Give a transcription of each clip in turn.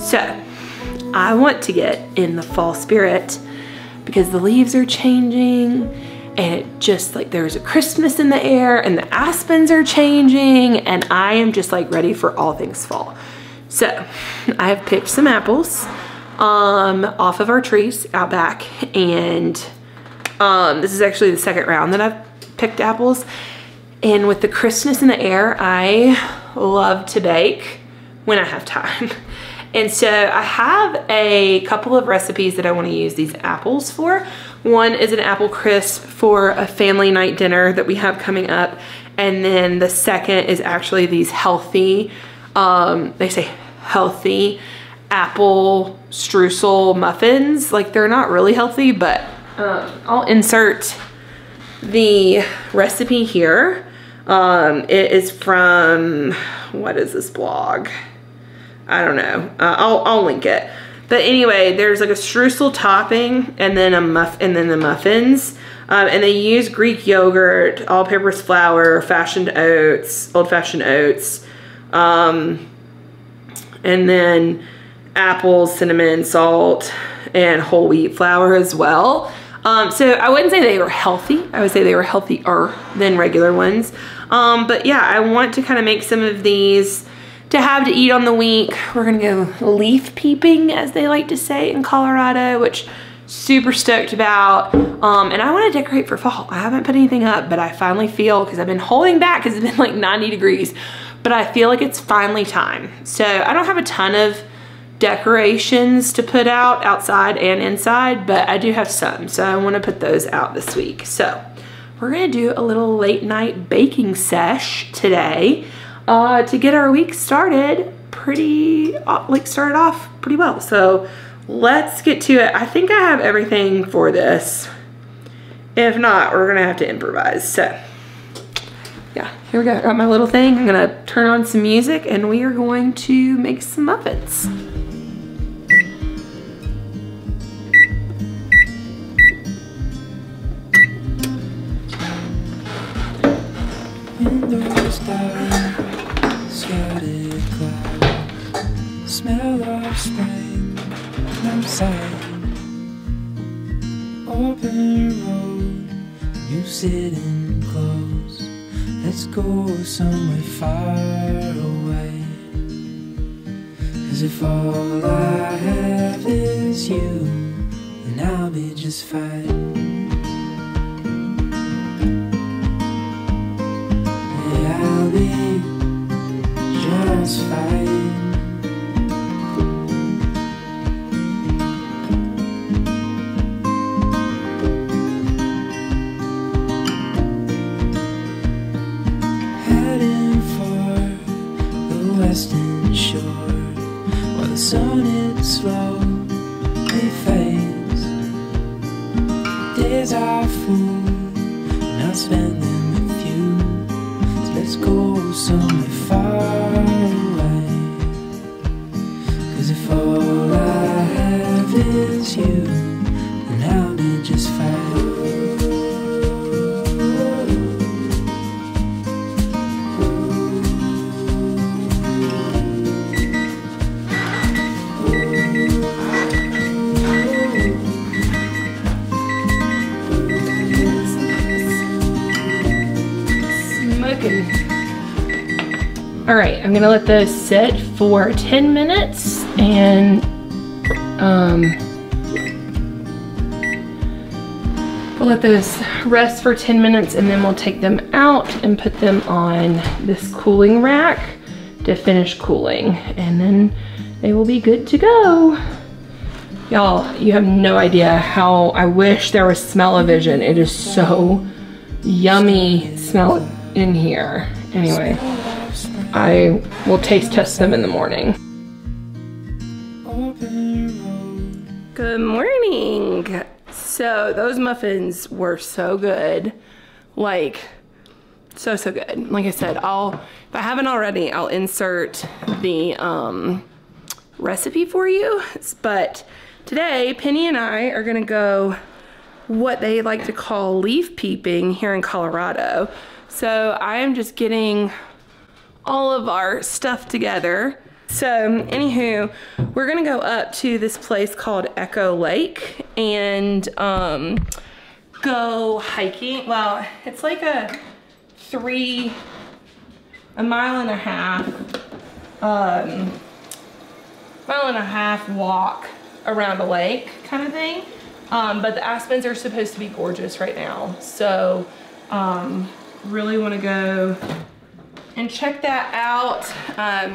So I want to get in the fall spirit because the leaves are changing and it just like there's a Christmas in the air and the aspens are changing and I am just like ready for all things fall. So I have picked some apples off of our trees out back, and this is actually the second round that I've picked apples. And with the crispness in the air, I love to bake when I have time. And so I have a couple of recipes that I want to use these apples for. One is an apple crisp for a family night dinner that we have coming up. And then the second is actually these healthy, they say healthy apple streusel muffins. Like they're not really healthy, but I'll insert the recipe here. It is from, what is this blog? I don't know. I'll link it. But anyway, there's like a streusel topping and then the muffins. And they use Greek yogurt, all-purpose flour, old fashioned oats, and then apples, cinnamon, salt, and whole wheat flour as well. So I wouldn't say they were healthy. I would say they were healthier than regular ones. But yeah, I want to kind of make some of these to have to eat on the week. We're gonna go leaf peeping, as they like to say in Colorado, which super stoked about. And I wanna decorate for fall. I haven't put anything up, but I finally feel, because I've been holding back because it's been like 90 degrees, but I feel like it's finally time. So I don't have a ton of decorations to put out outside and inside, but I do have some, so I want to put those out this week. So we're gonna do a little late night baking sesh today to get our week started started off pretty well. So let's get to it. I think I have everything for this. If not, we're gonna have to improvise. So yeah, here we go. I got my little thing. I'm gonna turn on some music and we are going to make some muffins. Windows down, scattered clouds, smell of spring outside. Open road, you sitting close. Let's go somewhere far away. 'Cause if all I have is you, then I'll be just fine. I'll be just fine. Heading for the western shore, while the sun it slowly fades. Days are full, and I'll spend them with you. Let's go somewhere far away. 'Cause if all I have is you, then I'll be just fine. All right, I'm gonna let those sit for 10 minutes and we'll let those rest for 10 minutes and then we'll take them out and put them on this cooling rack to finish cooling, and then they will be good to go. Y'all, you have no idea how I wish there was smell-o-vision. It is so yummy smell in here. Anyway, I will taste test them in the morning. Good morning. So those muffins were so good. Like, so good. Like I said, if I haven't already, I'll insert the recipe for you. But today, Penny and I are gonna go what they like to call leaf peeping here in Colorado. So I am just getting all of our stuff together So anywho, we're gonna go up to this place called Echo Lake and go hiking. Well, it's like a 1.5 mile walk around a lake kind of thing. But the aspens are supposed to be gorgeous right now. So really wanna go and check that out.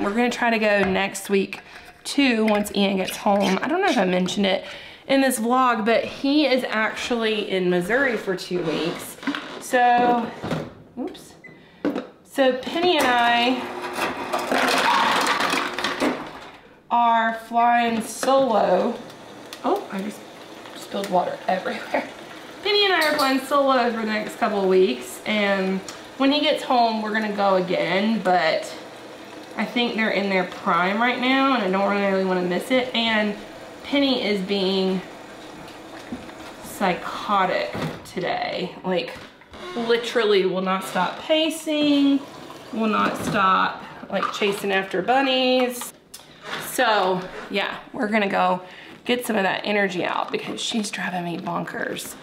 We're gonna try to go next week too, once Ian gets home. I don't know if I mentioned it in this vlog, but he is actually in Missouri for 2 weeks. So, oops. So Penny and I are flying solo. Oh, I just spilled water everywhere. Penny and I are flying solo for the next couple of weeks, and when he gets home, we're gonna go again, but I think they're in their prime right now, and I don't really wanna miss it. And Penny is being psychotic today. Like, literally will not stop pacing, will not stop, like, chasing after bunnies. So, yeah, we're gonna go get some of that energy out because she's driving me bonkers.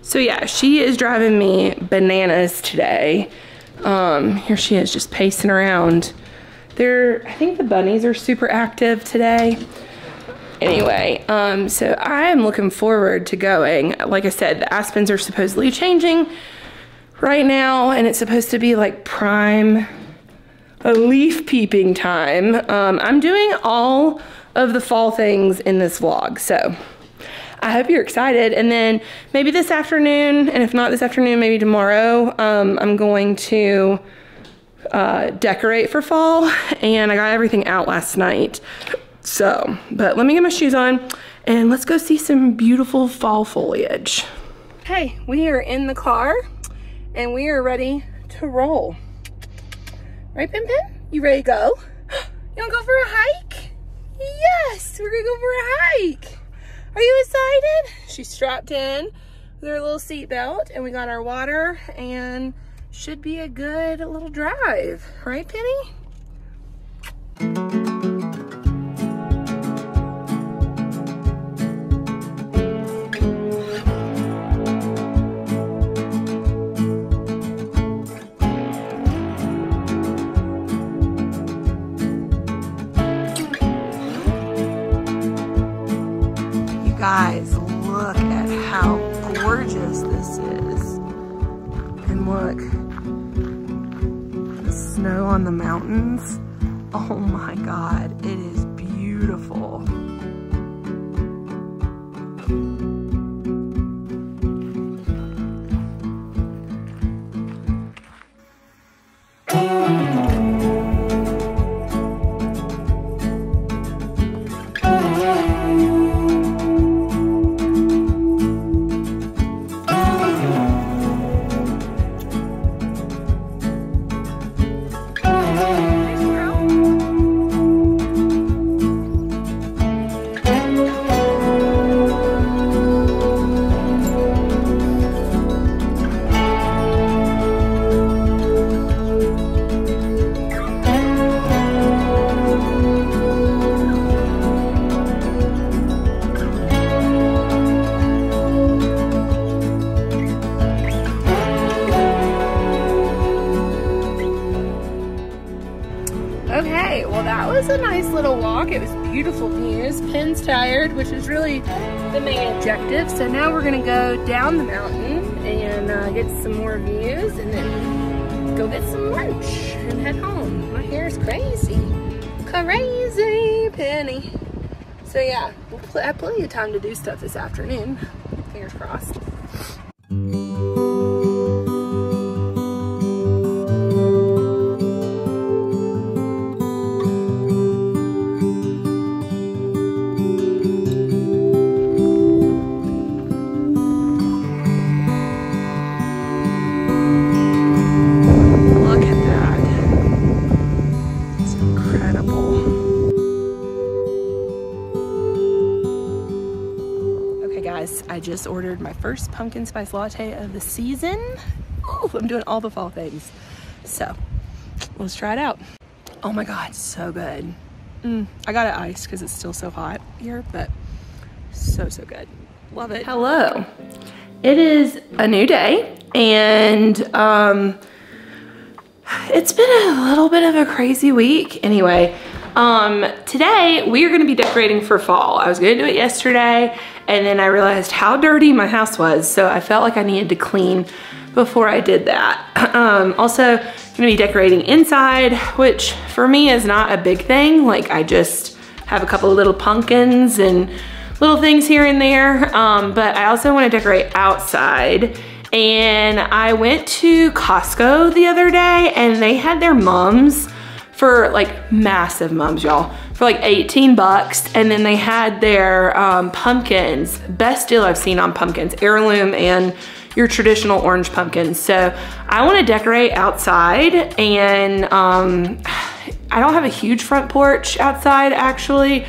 So yeah, she is driving me bananas today. Here she is just pacing around. I think the bunnies are super active today. Anyway, so I am looking forward to going. Like I said, the aspens are supposedly changing right now, and it's supposed to be like prime leaf peeping time. I'm doing all of the fall things in this vlog, so I hope you're excited. And then maybe this afternoon, and if not this afternoon, maybe tomorrow, I'm going to decorate for fall, and I got everything out last night. So, but let me get my shoes on and let's go see some beautiful fall foliage. Hey, we are in the car and we are ready to roll. Right, Pin Pin? You ready to go? You wanna go for a hike? Yes, we're gonna go for a hike. Are you excited? She's strapped in with her little seat belt, and we got our water, and should be a good little drive. Right, Penny? Guys, look at how gorgeous this is. And look, the snow on the mountains. Oh my God, it is beautiful. Okay, well that was a nice little walk. It was beautiful views. Pin's tired, which is really the main objective. So now we're gonna go down the mountain and get some more views, and then go get some lunch and head home. My hair is crazy. Crazy, Penny. So yeah, we'll have plenty of time to do stuff this afternoon. Fingers crossed. I just ordered my first pumpkin spice latte of the season. Ooh, I'm doing all the fall things. So let's try it out. Oh my God, so good. I got it iced because it's still so hot here, but so good. Love it. Hello. It is a new day, and it's been a little bit of a crazy week. Anyway, today we are gonna be decorating for fall. I was gonna do it yesterday, and then I realized how dirty my house was, so I felt like I needed to clean before I did that. Also, gonna be decorating inside, which for me is not a big thing. Like, I just have a couple of little pumpkins and little things here and there, but I also wanna decorate outside. And I went to Costco the other day, and they had their mums for like massive mums, y'all, for like 18 bucks. And then they had their pumpkins, best deal I've seen on pumpkins, heirloom and your traditional orange pumpkins. So I wanna decorate outside, and I don't have a huge front porch outside actually.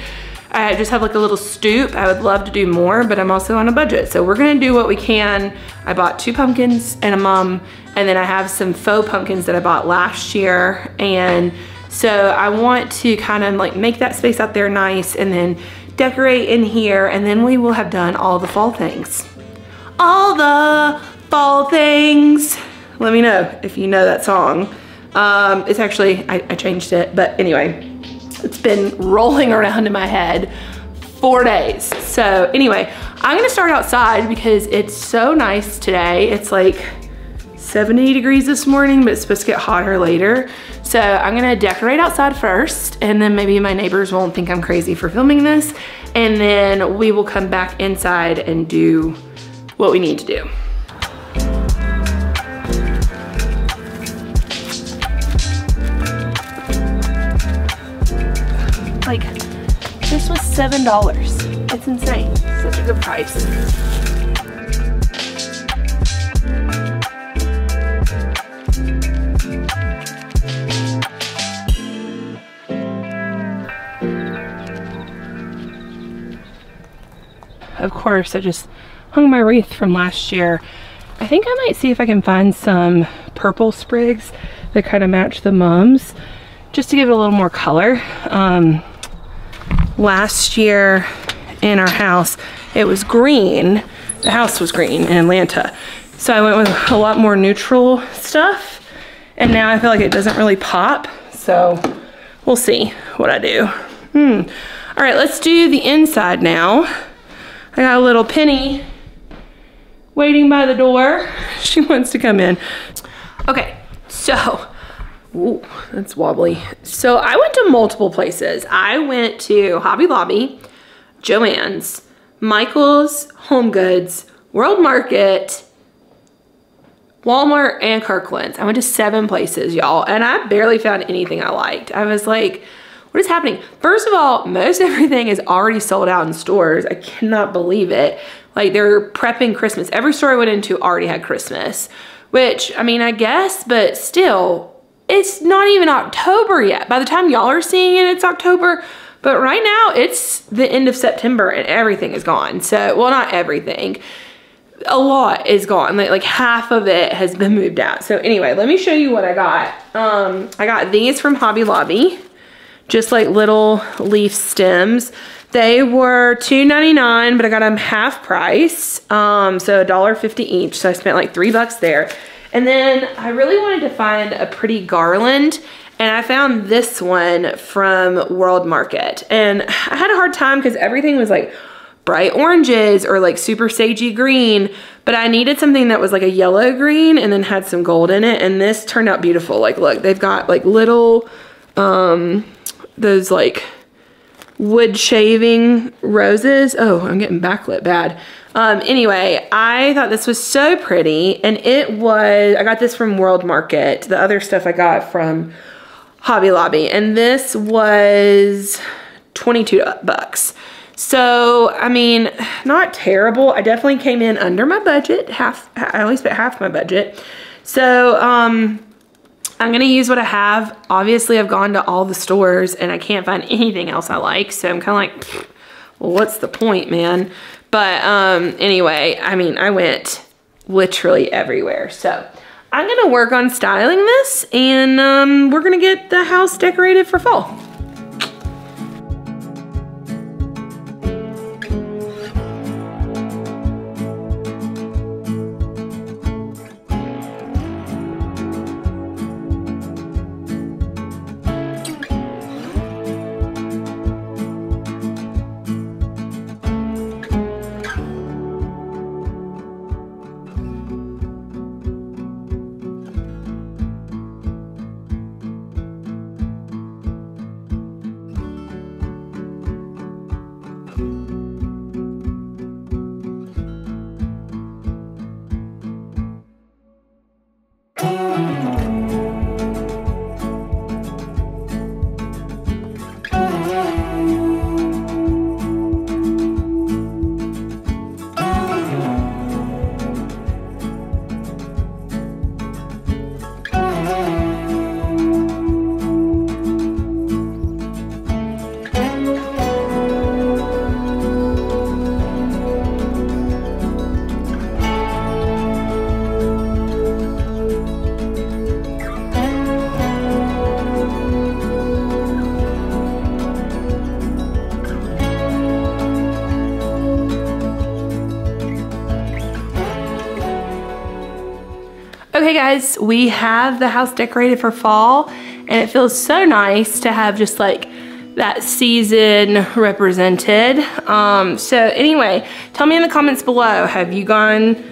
I just have like a little stoop. I would love to do more, but I'm also on a budget. So we're gonna do what we can. I bought 2 pumpkins and a mum, and then I have some faux pumpkins that I bought last year. And so I want to kind of like make that space out there nice, and then decorate in here, and then we will have done all the fall things. All the fall things. Let me know if you know that song. It's actually, I changed it, but anyway, it's been rolling around in my head 4 days. So anyway, I'm gonna start outside because it's so nice today. It's like 70 degrees this morning, but it's supposed to get hotter later. So I'm gonna decorate outside first, and then maybe my neighbors won't think I'm crazy for filming this. And then we will come back inside and do what we need to do. Like, this was $7. It's insane. Such a good price. Of course, I just hung my wreath from last year. I think I might see if I can find some purple sprigs that kind of match the mums, just to give it a little more color. Last year in our house, it was green. The house was green in Atlanta. So I went with a lot more neutral stuff, and now I feel like it doesn't really pop. So we'll see what I do. All right, let's do the inside now. I got a little Penny waiting by the door. She wants to come in. Okay, so, ooh, that's wobbly. So I went to multiple places. I went to Hobby Lobby, Joann's, Michael's, Home Goods, World Market, Walmart, and Kirkland's. I went to 7 places, y'all, and I barely found anything I liked. I was like, what is happening? First of all, most everything is already sold out in stores. I cannot believe it. Like, they're prepping Christmas. Every store I went into already had Christmas, which, I mean, I guess, but still, it's not even October yet. By the time y'all are seeing it, it's October, but right now it's the end of September and everything is gone. So, well, not everything. A lot is gone. Like half of it has been moved out. So anyway, let me show you what I got. I got these from Hobby Lobby. Just like little leaf stems. They were $2.99, but I got them half price. So $1.50 each. So I spent like $3 there. And then I really wanted to find a pretty garland, and I found this one from World Market. And I had a hard time because everything was like bright oranges or like super sagey green, but I needed something that was like a yellow green and then had some gold in it. And this turned out beautiful. Like, look, they've got like little, those like wood shaving roses. Oh, I'm getting backlit bad. Anyway, I thought this was so pretty, and I got this from World Market. The other stuff I got from Hobby Lobby, and this was 22 bucks. So, I mean, not terrible. I definitely came in under my budget. I only spent half my budget. So, I'm gonna use what I have. Obviously, I've gone to all the stores and I can't find anything else I like. So I'm kind of like, well, what's the point, man? But anyway, I mean, I went literally everywhere. So I'm gonna work on styling this, and we're gonna get the house decorated for fall. Okay guys, we have the house decorated for fall, and it feels so nice to have just like that season represented. So anyway, tell me in the comments below, have you gone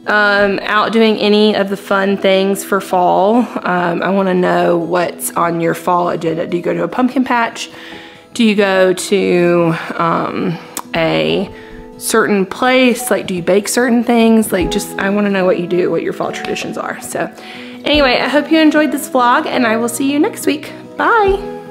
out doing any of the fun things for fall? I want to know what's on your fall agenda. Do you go to a pumpkin patch? Do you go to a certain place? Like, do you bake certain things? Like, just, I want to know what you do, what your fall traditions are. So anyway, I hope you enjoyed this vlog, and I will see you next week. Bye.